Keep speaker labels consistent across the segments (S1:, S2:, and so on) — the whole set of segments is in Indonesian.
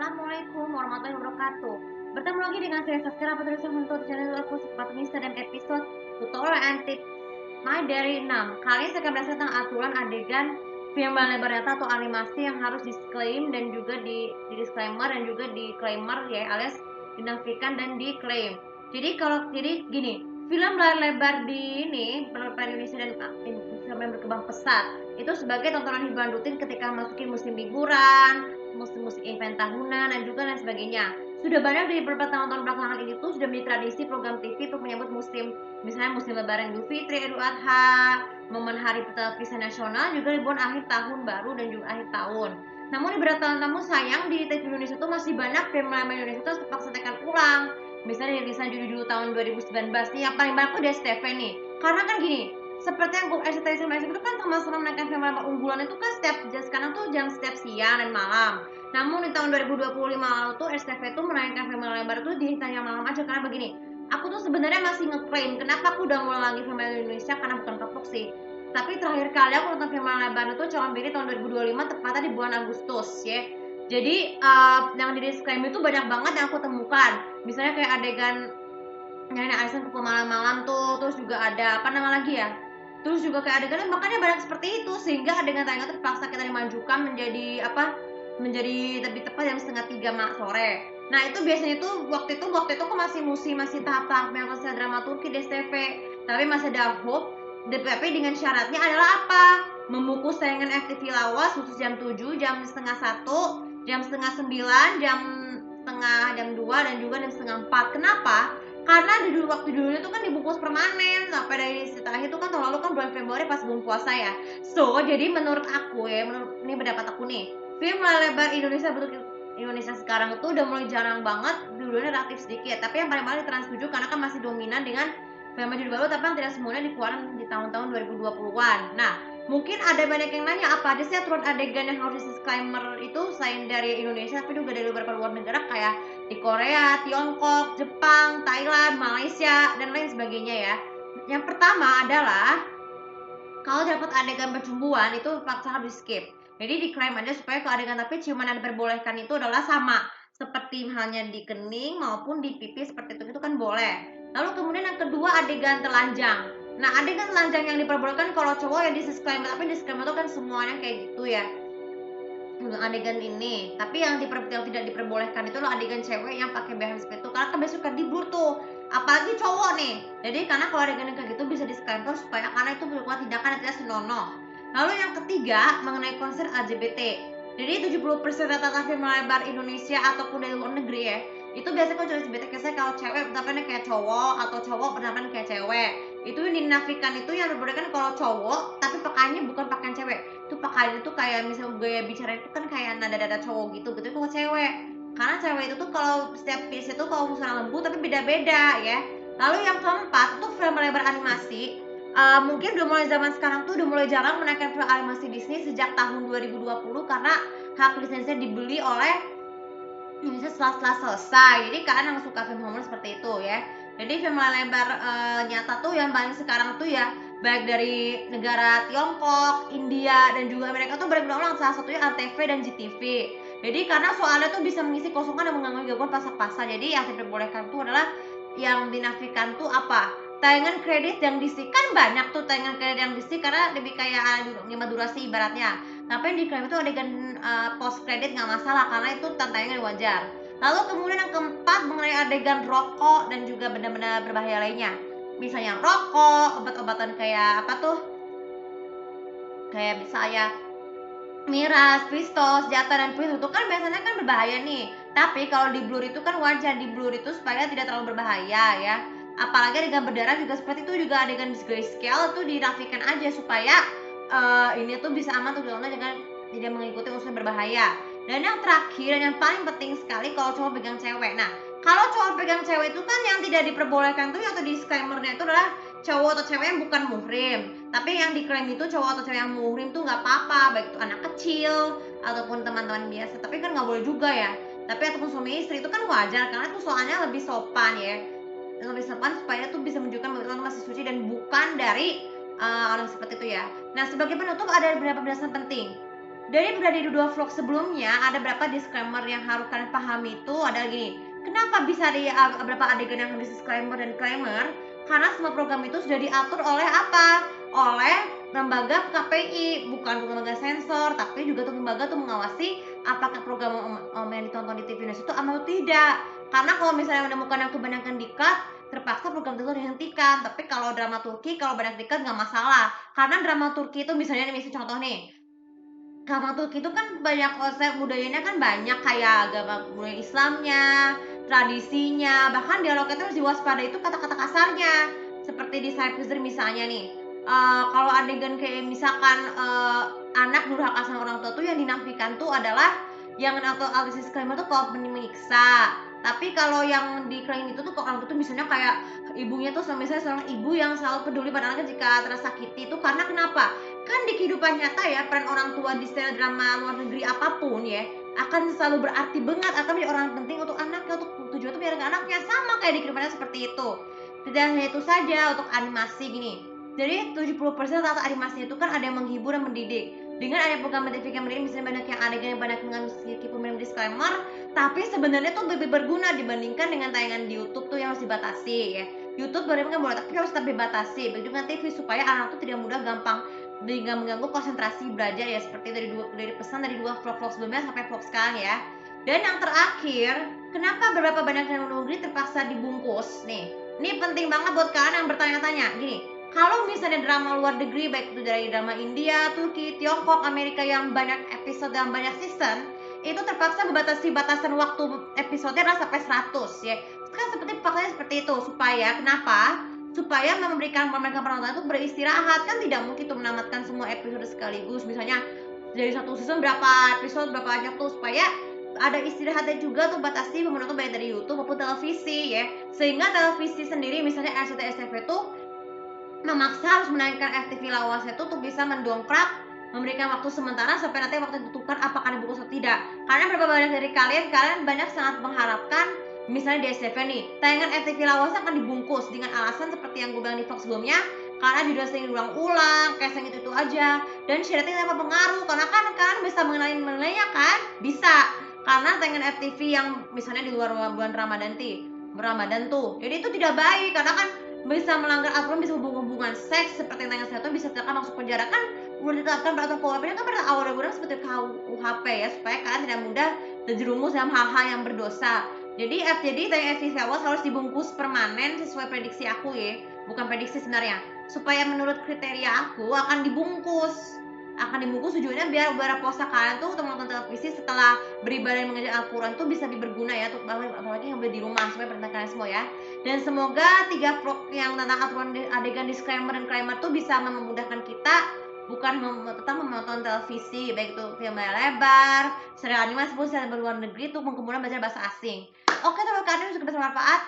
S1: Assalamualaikum warahmatullahi wabarakatuh. Bertemu lagi dengan saya Saskara Penulisan untuk channel aku Sepatu dan episode tutorial and tips My dari 6. Kali ini saya akan bahas tentang aturan adegan film lebar nyata atau animasi yang harus disclaim dan juga di disclaimer dan juga disclaimer ya, alias dinafikan dan diklaim. Jadi gini, film layar lebar di ini penerbitan Indonesia dan film yang berkembang pesat itu sebagai tontonan hiburan rutin ketika masuki musim liburan, musim-musim event tahunan dan juga lain sebagainya. Sudah banyak di beberapa tahun-tahun belakangan ini tuh sudah menjadi tradisi program TV untuk menyambut musim, misalnya musim lebaran Idul Fitri, Idul Adha, momen hari pertelevisian nasional, juga liburan akhir tahun baru dan juga akhir tahun. Namun di beberapa tahun tamu sayang di TV Indonesia tuh masih banyak film lama Indonesia tuh terpaksa tekan ulang. Misalnya rilisan judul-judul tahun 2019 nih, yang paling banyak tuh di STV nih. Karena kan gini, seperti yang gue RCTI sama SMP itu kan sama-sama menaikkan film lama unggulan itu kan sekarang tuh jam setiap siang dan malam. Namun di tahun 2025 lalu tuh STV tuh menaikkan film lebar tuh di tengah malam aja karena begini. Aku tuh sebenarnya masih ngeklaim kenapa aku udah mulai lagi film Indonesia karena bukan kapok sih. Tapi terakhir kali aku nonton film lebar itu cuma beri tahun 2025 tepatnya di bulan Agustus ya. Jadi yang di disclaim itu banyak banget yang aku temukan. Misalnya kayak adegan nyanyi Aisyah ke malam-malam tuh, terus juga ada apa nama lagi ya? Terus juga kayak adegan makanya banyak seperti itu sehingga adegan tayangan terpaksa kita dimajukan menjadi apa? Menjadi lebih tepat jam setengah 3 sore. Nah itu biasanya tuh waktu itu aku masih tahap-tahap yang konser drama Turki di STV, tapi masih ada hope. Tapi dengan syaratnya adalah apa? Membungkus tayangan FTV lawas khusus jam 7, jam setengah 1, jam setengah 9, jam 2 dan juga jam setengah 4. Kenapa? Karena di dulu waktu dulunya tuh kan dibungkus permanen sampai dari setelah itu kan tahun lalu kan bulan Februari pas bulan puasa ya. So jadi menurut aku ya, ini pendapat aku nih, film lebar Indonesia bentuk Indonesia sekarang itu udah mulai jarang banget, dulunya relatif sedikit, tapi yang paling Trans 7 karena kan masih dominan dengan film judul baru, tapi yang tidak semuanya dikeluarkan di tahun-tahun 2020-an. Nah, mungkin ada banyak yang nanya apa aja sih aturan adegan yang harus disclaimer itu selain dari Indonesia tapi juga dari beberapa luar negara kayak di Korea, Tiongkok, Jepang, Thailand, Malaysia dan lain sebagainya ya. Yang pertama adalah kalau dapat adegan percumbuan itu paksa harus skip. Jadi diklaim aja supaya ke adegan tapi ciuman yang diperbolehkan itu adalah sama seperti halnya di kening maupun di pipi seperti itu kan boleh. Lalu kemudian yang kedua adegan telanjang. Nah adegan telanjang yang diperbolehkan kalau cowok ya di disclaimer, tapi disclaimer itu kan semuanya kayak gitu ya adegan ini. Tapi yang tidak diperbolehkan itu loh adegan cewek yang pakai bahan seperti itu karena kan biasanya suka diblur tuh, apalagi cowok nih. Jadi karena kalau adegan kayak gitu bisa disclaimer supaya karena itu merupakan tindakan yang tidak senonoh. Lalu yang ketiga mengenai konser LGBT. Jadi 70% rata-rata film lebar Indonesia ataupun dari luar negeri ya itu biasanya kalau LGBT biasanya kalau cewek penampilannya kayak cowok atau cowok penampilan kayak cewek. Itu yang dinafikan itu yang diperbolehkan kalau cowok tapi pakaiannya bukan pakaian cewek, itu pakaian itu kayak misalnya gaya bicara itu kan kayak nada-nada cowok gitu kalau cewek, karena cewek itu tuh kalau setiap piece itu kalau misalnya lembut tapi beda-beda ya. Lalu yang keempat tuh film lebar animasi. Mungkin udah mulai zaman sekarang tuh udah mulai jarang menaikkan film animasi Disney sejak tahun 2020 karena hak lisensinya dibeli oleh Indonesia setelah selesai. Jadi kalian yang suka film horor seperti itu ya. Jadi film lebar nyata tuh yang paling sekarang tuh ya baik dari negara Tiongkok, India dan juga Amerika tuh berulang salah satunya Antv dan GTV. Jadi karena soalnya tuh bisa mengisi kosongan dan mengganggu gangguan pasak-pasak. Jadi yang diperbolehkan tuh adalah yang dinafikan tuh apa? Tayangan kredit yang diisi kan banyak tuh tayangan kredit yang diisi karena lebih kayak 5 durasi ibaratnya. Tapi yang diklaim itu adegan post kredit nggak masalah karena itu tantangan wajar. Lalu kemudian yang keempat mengenai adegan rokok dan juga benda-benda berbahaya lainnya. Misalnya rokok, obat-obatan kayak apa tuh? Kayak misalnya miras, pistol, senjata dan peluru itu kan biasanya kan berbahaya nih. Tapi kalau di blur itu kan wajar di blur itu supaya tidak terlalu berbahaya ya. Apalagi adegan berdarah juga seperti itu juga adegan grayscale itu dirafikan aja supaya ini tuh bisa aman tuh karena jangan tidak mengikuti unsur berbahaya. Dan yang terakhir dan yang paling penting sekali kalau cowok pegang cewek. Nah, kalau cowok pegang cewek itu kan yang tidak diperbolehkan tuh atau disclaimernya itu adalah cowok atau cewek yang bukan muhrim. Tapi yang diklaim itu cowok atau cewek yang muhrim tuh nggak apa-apa, baik itu anak kecil ataupun teman-teman biasa. Tapi kan nggak boleh juga ya. Tapi ataupun suami istri itu kan wajar karena itu soalnya lebih sopan ya. Lebih sopan supaya tuh bisa menunjukkan bahwa itu masih suci dan bukan dari orang seperti itu ya. Nah sebagai penutup ada beberapa penjelasan penting. Dari dua vlog sebelumnya ada berapa disclaimer yang harus kalian pahami itu ada gini. Kenapa bisa ada beberapa adegan yang harus disclaimer dan disclaimer? Karena semua program itu sudah diatur oleh apa? Oleh lembaga KPI, bukan lembaga sensor, tapi juga tuh lembaga tuh mengawasi apakah program yang ditonton di TV Indonesia itu aman atau tidak. Karena kalau misalnya menemukan yang kebanyakan di-cut, terpaksa program itu dihentikan. Tapi kalau drama Turki, kalau banyak di-cut nggak masalah. Karena drama Turki itu misalnya contoh nih, drama Turki itu kan banyak konsep budayanya kan banyak kayak agama budaya Islamnya, tradisinya, bahkan dialognya itu harus diwaspadai itu kata-kata kasarnya. Seperti di Cypress misalnya nih, kalau adegan kayak misalkan anak durhaka sama orang tua tuh yang dinafikan tuh adalah yang atau alexis disclaimer tuh kalau menyiksa. Tapi kalau yang diklaim itu tuh kalau orang tua tuh misalnya kayak ibunya tuh misalnya seorang ibu yang selalu peduli pada anaknya jika tersakiti itu karena kenapa? Kan di kehidupan nyata ya peran orang tua di serial drama luar negeri apapun ya akan selalu berarti banget akan menjadi orang penting untuk anaknya, untuk tujuan itu biar anaknya sama kayak di kehidupannya seperti itu. Tidak hanya itu saja, untuk animasi gini, jadi 70% rata animasi itu kan ada yang menghibur dan mendidik. Dengan ada program TV yang mendidik, misalnya banyak yang adegan yang banyak mengandung sedikit disclaimer, tapi sebenarnya tuh lebih berguna dibandingkan dengan tayangan di YouTube tuh yang harus dibatasi ya. YouTube boleh boleh tapi harus tetap dibatasi. Begitu dengan TV supaya anak tuh tidak mudah gampang dengan mengganggu konsentrasi belajar ya, seperti dari pesan dari dua vlog sebelumnya sampai vlog sekarang ya. Dan yang terakhir, kenapa beberapa banyak yang luar negeri terpaksa dibungkus nih? Ini penting banget buat kalian yang bertanya-tanya. Gini, kalau misalnya drama luar negeri baik itu dari drama India, Turki, Tiongkok, Amerika yang banyak episode dan banyak season, itu terpaksa membatasi batasan waktu episodenya adalah sampai 100 ya. Kan seperti faktanya seperti itu supaya kenapa? Supaya memberikan mereka penonton itu beristirahat. Kan tidak mungkin tuh menamatkan semua episode sekaligus, misalnya dari satu season berapa episode berapa banyak tuh, supaya ada istirahatnya juga tuh batasi menonton baik dari YouTube maupun televisi ya, sehingga televisi sendiri misalnya RCTI SCTV tuh memaksa harus menaikkan FTV lawasnya itu untuk bisa mendongkrak memberikan waktu sementara sampai nanti waktu ditentukan apakah dibungkus atau tidak. Karena berapa banyak dari kalian banyak sangat mengharapkan misalnya di SCTV nih, tayangan FTV lawasnya akan dibungkus dengan alasan seperti yang gue bilang di vlog sebelumnya, karena judul sering diulang-ulang, casing itu aja, dan sharing tanpa pengaruh. Karena kan kalian bisa menilainya kan? Bisa. Karena tayangan FTV yang misalnya di luar bulan Ramadan tuh, jadi itu tidak baik karena kan bisa melanggar aturan, bisa hubungan seks seperti yang tanya satu, bisa terkena masuk penjara. Kan udah ditetapkan peraturan KUHP kan pada awal bulan seperti KUHP ya, supaya kalian tidak mudah terjerumus dalam hal-hal yang berdosa. Jadi tanya FTV awas harus dibungkus permanen sesuai prediksi aku ya, bukan prediksi sebenarnya, supaya menurut kriteria aku akan dibungkus tujuannya biar beberapa puasa kalian tuh untuk nonton televisi setelah beribadah dan mengajar Al-Quran tuh bisa lebih berguna ya, untuk apalagi yang udah di rumah, supaya perintah kalian semua ya. Dan semoga 3 vlog yang tentang aturan adegan disclaimer dan disclaimer tuh bisa memudahkan kita bukan tetap menonton televisi, baik itu film layar lebar, serial animasi maupun serial luar negeri tuh kemudian belajar bahasa asing. Oke, terima kasih sudah bermanfaat.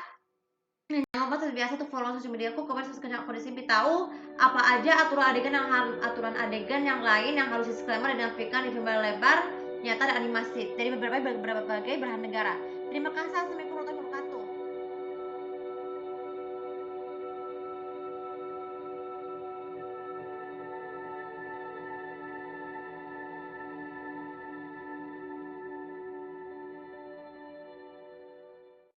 S1: Jangan lupa seperti biasa tuh follow sosial media aku, komen subscribe aku di sini, tahu apa aja aturan adegan yang lain yang harus disclaimer dan dinafikan di film layar lebar, nyata dan animasi dari beberapa bagai belahan negara. Terima kasih.